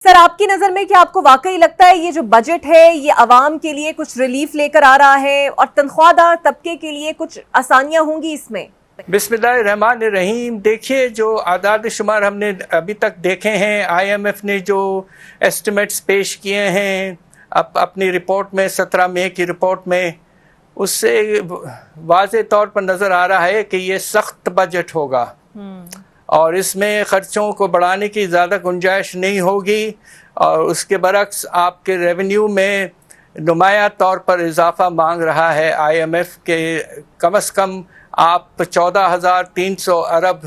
سر آپ کی نظر میں کیا آپ کو واقعی لگتا ہے یہ جو بجٹ ہے یہ عوام کے لیے کچھ ریلیف لے کر آ رہا ہے اور تنخواہ دار طبقے کے لیے کچھ آسانیاں ہوں گی اس میں؟ بسم اللہ الرحمن الرحیم. دیکھیے جو اعداد شمار ہم نے ابھی تک دیکھے ہیں، آئی ایم ایف نے جو ایسٹیمیٹس پیش کیے ہیں اپنی رپورٹ میں 17 مئی کی رپورٹ میں، اس سے واضح طور پر نظر آ رہا ہے کہ یہ سخت بجٹ ہوگا اور اس میں خرچوں کو بڑھانے کی زیادہ گنجائش نہیں ہوگی، اور اس کے برعکس آپ کے ریونیو میں نمایاں طور پر اضافہ مانگ رہا ہے آئی ایم ایف کے کم از کم آپ 14,300 ارب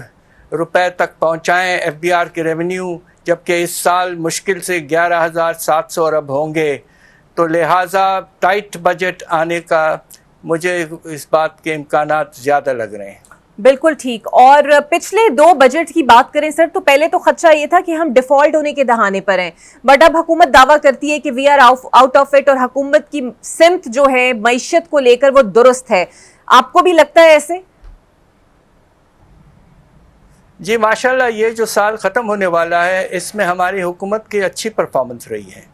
روپے تک پہنچائیں ایف بی آر کے ریونیو، جبکہ اس سال مشکل سے 11,700 ارب ہوں گے. تو لہٰذا ٹائٹ بجٹ آنے کا مجھے اس بات کے امکانات زیادہ لگ رہے ہیں. بالکل ٹھیک. اور پچھلے دو بجٹ کی بات کریں سر تو پہلے تو خدشہ یہ تھا کہ ہم ڈیفالٹ ہونے کے دہانے پر ہیں، بٹ اب حکومت دعویٰ کرتی ہے کہ we are out of it, اور حکومت کی سمت جو ہے معیشت کو لے کر وہ درست ہے. آپ کو بھی لگتا ہے ایسے؟ جی ماشاءاللہ، یہ جو سال ختم ہونے والا ہے اس میں ہماری حکومت کی اچھی پرفارمنس رہی ہے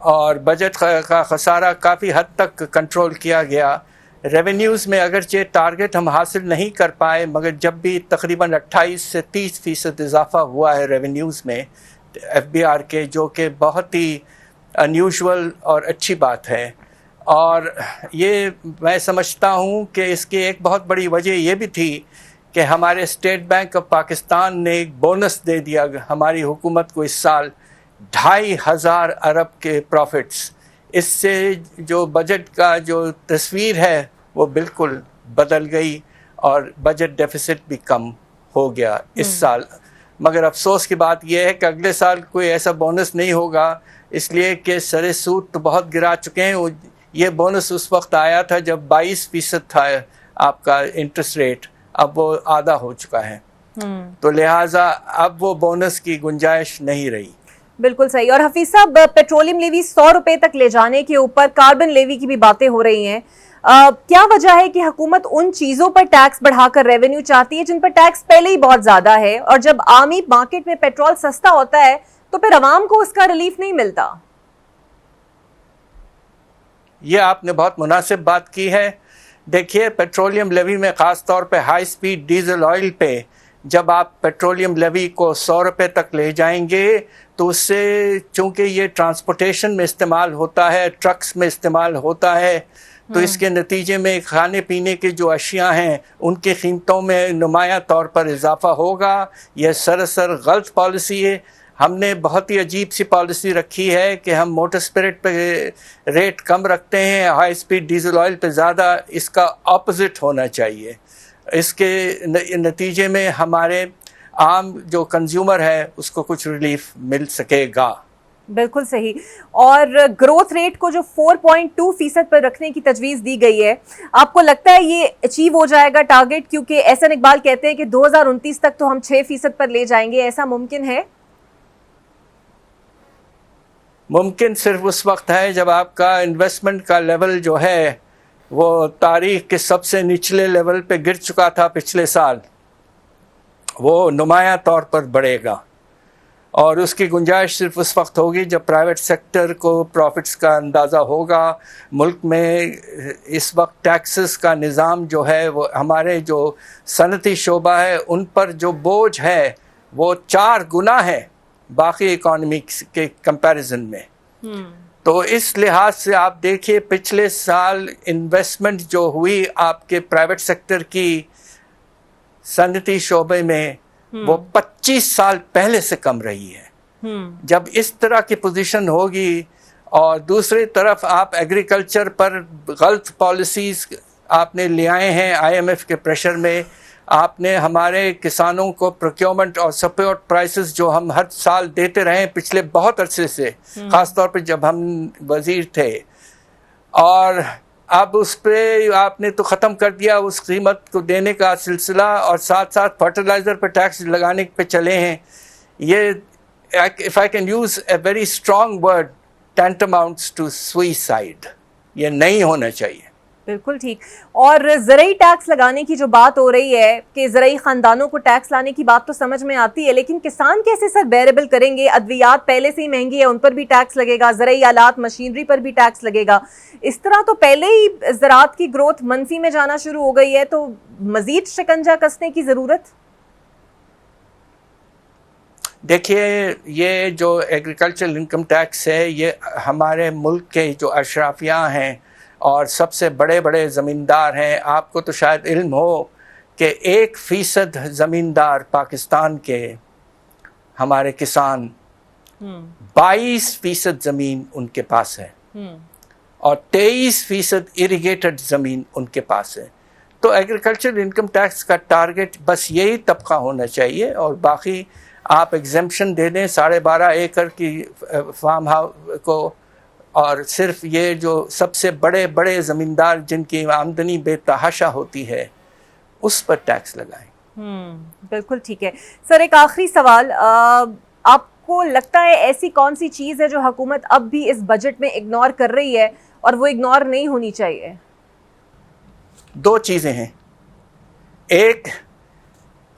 اور بجٹ کا خسارہ کافی حد تک کنٹرول کیا گیا. ریونیوز میں اگرچہ ٹارگٹ ہم حاصل نہیں کر پائے، مگر جب بھی تقریباً 28 سے 30% اضافہ ہوا ہے ریونیوز میں ایف بی آر کے، جو کہ بہت ہی انیوژول اور اچھی بات ہے. اور یہ میں سمجھتا ہوں کہ اس کی ایک بہت بڑی وجہ یہ بھی تھی کہ ہمارے اسٹیٹ بینک آف پاکستان نے ایک بونس دے دیا ہماری حکومت کو اس سال 2,500 ارب کے پروفٹس. اس سے جو بجٹ کا جو تصویر ہے وہ بالکل بدل گئی اور بجٹ ڈیفیسٹ بھی کم ہو گیا اس سال. مگر افسوس کی بات یہ ہے کہ اگلے سال کوئی ایسا بونس نہیں ہوگا، اس لیے کہ سر سود تو بہت گرا چکے ہیں. یہ بونس اس وقت آیا تھا جب 22% تھا آپ کا انٹرسٹ ریٹ، اب وہ آدھا ہو چکا ہے، تو لہٰذا اب وہ بونس کی گنجائش نہیں رہی. بالکل صحیح. اور حفیظ صاحب، پیٹرولیم لیوی 100 روپے تک لے جانے کے اوپر کاربن لیوی کی بھی باتیں ہو رہی ہیں. کیا وجہ ہے کہ حکومت ان چیزوں پر ٹیکس بڑھا کر ریونیو چاہتی ہے جن پر ٹیکس پہلے ہی بہت زیادہ ہے، اور جب عامی مارکیٹ میں پیٹرول سستا ہوتا ہے تو پھر عوام کو اس کا ریلیف نہیں ملتا؟ یہ آپ نے بہت مناسب بات کی ہے. دیکھیے پیٹرولیم لیوی میں خاص طور پہ ہائی سپیڈ ڈیزل آئل پہ جب آپ پیٹرولیم لیوی کو 100 روپے تک لے جائیں گے تو اس سے، چونکہ یہ ٹرانسپورٹیشن میں استعمال ہوتا ہے، ٹرکس میں استعمال ہوتا ہے، تو اس کے نتیجے میں کھانے پینے کے جو اشیاء ہیں ان کی قیمتوں میں نمایاں طور پر اضافہ ہوگا. یہ سراسر غلط پالیسی ہے. ہم نے بہت ہی عجیب سی پالیسی رکھی ہے کہ ہم موٹر اسپرٹ پہ ریٹ کم رکھتے ہیں، ہائی سپیڈ ڈیزل آئل پہ زیادہ. اس کا اپوزٹ ہونا چاہیے. اس کے نتیجے میں ہمارے عام جو کنزیومر ہے اس کو کچھ ریلیف مل سکے گا. بالکل صحیح. اور گروتھ ریٹ کو جو 4.2% پر رکھنے کی تجویز دی گئی ہے، آپ کو لگتا ہے یہ اچیو ہو جائے گا ٹارگٹ؟ کیونکہ احسن اقبال کہتے ہیں کہ 2029 تک تو ہم 6% پر لے جائیں گے. ایسا ممکن ہے؟ ممکن صرف اس وقت ہے جب آپ کا انویسٹمنٹ کا لیول جو ہے وہ تاریخ کے سب سے نچلے لیول پہ گر چکا تھا پچھلے سال، وہ نمایاں طور پر بڑھے گا. اور اس کی گنجائش صرف اس وقت ہوگی جب پرائیویٹ سیکٹر کو پروفٹس کا اندازہ ہوگا. ملک میں اس وقت ٹیکسز کا نظام جو ہے وہ ہمارے جو صنعتی شعبہ ہے ان پر جو بوجھ ہے وہ 4 گنا ہے باقی اکانومکس کے کمپیریزن میں. تو اس لحاظ سے آپ دیکھیے پچھلے سال انویسٹمنٹ جو ہوئی آپ کے پرائیویٹ سیکٹر کی صنعتی شعبے میں وہ 25 سال پہلے سے کم رہی ہے. جب اس طرح کی پوزیشن ہوگی اور دوسری طرف آپ ایگریکلچر پر غلط پالیسیز آپ نے لے آئے ہیں آئی ایم ایف کے پریشر میں، آپ نے ہمارے کسانوں کو پروکیورمنٹ اور سپورٹ پرائسز جو ہم ہر سال دیتے رہے پچھلے بہت عرصے سے، خاص طور پہ جب ہم وزیر تھے، اور اب اس پہ آپ نے تو ختم کر دیا اس قیمت کو دینے کا سلسلہ، اور ساتھ ساتھ فرٹیلائزر پہ ٹیکس لگانے پہ چلے ہیں. یہ if I can use a very strong word, tantamounts to suicide. یہ نہیں ہونا چاہیے. بالکل ٹھیک. اور زرعی ٹیکس لگانے کی جو بات ہو رہی ہے کہ زرعی خاندانوں کو ٹیکس لانے کی بات تو سمجھ میں آتی ہے، لیکن کسان کیسے سر بیئربل کریں گے؟ ادویات پہلے سے ہی مہنگی ہے، ان پر بھی ٹیکس لگے گا، زرعی آلات مشینری پر بھی ٹیکس لگے گا. اس طرح تو پہلے ہی زراعت کی گروتھ منفی میں جانا شروع ہو گئی ہے، تو مزید شکنجہ کسنے کی ضرورت؟ دیکھیے، یہ جو ایگریکلچرل انکم ٹیکس ہے، یہ ہمارے ملک کے جو اشرافیہ ہیں اور سب سے بڑے بڑے زمیندار ہیں. آپ کو تو شاید علم ہو کہ 1% زمیندار پاکستان کے ہمارے کسان 22% زمین ان کے پاس ہے اور 23% اریگیٹڈ زمین ان کے پاس ہے. تو ایگریکلچرل انکم ٹیکس کا ٹارگٹ بس یہی طبقہ ہونا چاہیے، اور باقی آپ ایگزمپشن دے دیں 12.5 ایکڑ کی فارم ہاؤس کو، اور صرف یہ جو سب سے بڑے بڑے زمیندار جن کی آمدنی بے تحاشا ہوتی ہے اس پر ٹیکس لگائیں. بالکل ٹھیک ہے. سر ایک آخری سوال، آپ کو لگتا ہے ایسی کون سی چیز ہے جو حکومت اب بھی اس بجٹ میں اگنور کر رہی ہے اور وہ اگنور نہیں ہونی چاہیے؟ 2 چیزیں ہیں. ایک،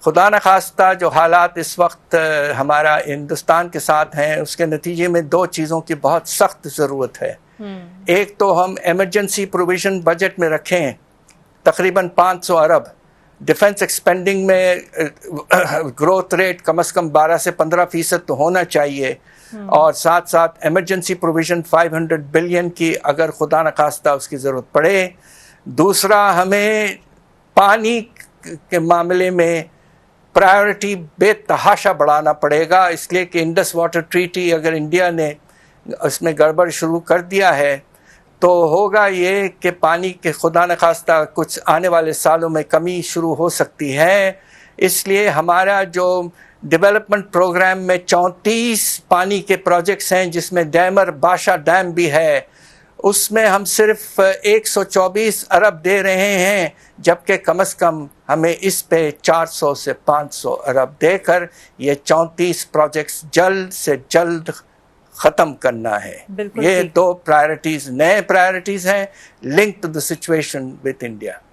خدا نخواستہ جو حالات اس وقت ہمارا ہندوستان کے ساتھ ہیں، اس کے نتیجے میں 2 چیزوں کی بہت سخت ضرورت ہے. ایک تو ہم ایمرجنسی پروویژن بجٹ میں رکھیں تقریباً 500 ارب. ڈیفنس ایکسپینڈنگ میں گروتھ ریٹ کم از کم 12 سے 15% تو ہونا چاہیے، اور ساتھ ساتھ ایمرجنسی پروویژن 500 بلین کی اگر خدا نخواستہ اس کی ضرورت پڑے. دوسرا، ہمیں پانی کے معاملے میں پرائیورٹی بے تحاشا بڑھانا پڑے گا، اس لیے کہ انڈس واٹر ٹریٹی اگر انڈیا نے اس میں گڑبڑ شروع کر دیا ہے تو ہوگا یہ کہ پانی کے خدا نخواستہ کچھ آنے والے سالوں میں کمی شروع ہو سکتی ہے. اس لیے ہمارا جو ڈیولپمنٹ پروگرام میں 34 پانی کے پروجیکٹس ہیں، جس میں ڈیمر باشا ڈیم بھی ہے، اس میں ہم صرف 124 ارب دے رہے ہیں، جبکہ کم از کم ہمیں اس پہ 400 سے 500 ارب دے کر یہ 34 پروجیکٹس جلد سے جلد ختم کرنا ہے. یہ 2 پرائرٹیز نئے پرائرٹیز ہیں link to the situation with India.